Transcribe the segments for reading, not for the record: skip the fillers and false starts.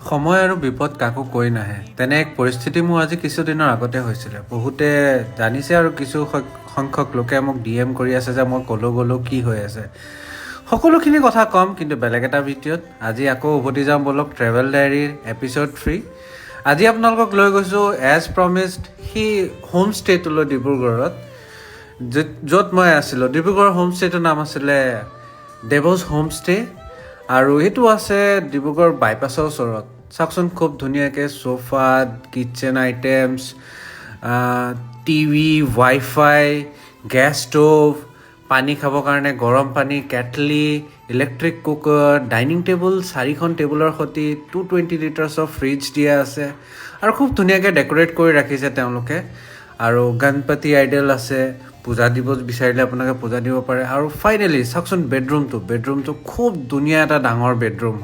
সময় আৰু বিপদ কাকো কৈ নাহে তেনে এক পৰিস্থিতি মোৰ আজি কিছুদিনৰ আগতে হৈছিলে বহুতে জানিছে আৰু কিছু সংখ্যক লোকে মোক DM কৰি আছে যে মই ক'লো গ'লো কি হৈ আছে সকলোখিনি কথা কম কিন্তু বেলেগ এটা ভিডিঅ'ত আজি আকৌ উভতি যাম বলক ট্ৰেভেল ডায়েৰীৰ এপিছ'ড 3 আজি আপোনালোকক লৈ গৈছোঁ এজ প্ৰমিছড সি হোম ষ্টেটোলৈ ডিব্ৰুগড়ত য'ত মই আছিলোঁ ডিব্ৰুগড়ৰ হোম ষ্টেটোৰ নাম আছিলে দেৱজ হোম ষ্টে আৰু এইটো আছে ডিব্ৰুগড় বাইপাছৰ ওচৰত চাওকচোন খুব ধুনীয়াকৈ sofa kitchen items TV wifi gas stove পানী খাবৰ কাৰণে গৰম পানী কেটলি ইলেক্ট্ৰিক কুকাৰ ডাইনিং টেবুল 4খন টেবুলৰ সৈতে 220 লিটাৰ্ছৰ ফ্ৰিজ দিয়া আছে আৰু খুব ধুনীয়াকৈ ডেক'ৰেট কৰি ৰাখিছে তেওঁলোকে আৰু গণপতি আইডল আছে পূজা দিব বিচাৰিলে আপোনালোকে পূজা দিব পাৰে আৰু ফাইনেলি চাওকচোন বেডৰুমটো খুব ধুনীয়া এটা ডাঙৰ বেডৰুম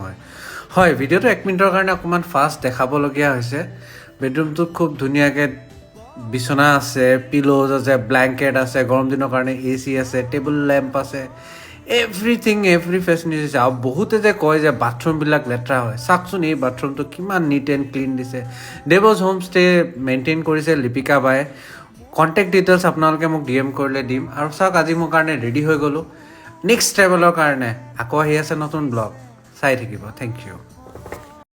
হয় ভিডিঅ'টো 1 মিনিটৰ কাৰণে অকণমান ফাষ্ট দেখাবলগীয়া হৈছে বেডৰুমটোত খুব ধুনীয়াকৈ বিছনা আছে পিলোজ আছে ব্লেংকেট আছে গৰম দিনৰ কাৰণে AC আছে টেবুল লেম্প আছে এভৰি ফেচিলিটি আছে আৰু বহুতে যে কয় যে বাথৰুমবিলাক লেতেৰা হয় চাওকচোন এই বাথৰুমটো কিমান নিট এণ্ড ক্লিন দিছে দেৱজ হোম ষ্টে মেইনটেইন কৰিছে লিপিকা বাই কণ্টেক্ট ডিটেইলছ আপোনালোকে মোক DM কৰিলে দিম আৰু চাওক আজি মোৰ কাৰণে ৰেডি হৈ গ'লোঁ নেক্সট ট্ৰেভেলৰ কাৰণে আকৌ আহি আছে নতুন ব্লগ চাই থাকিব থেংক ইউ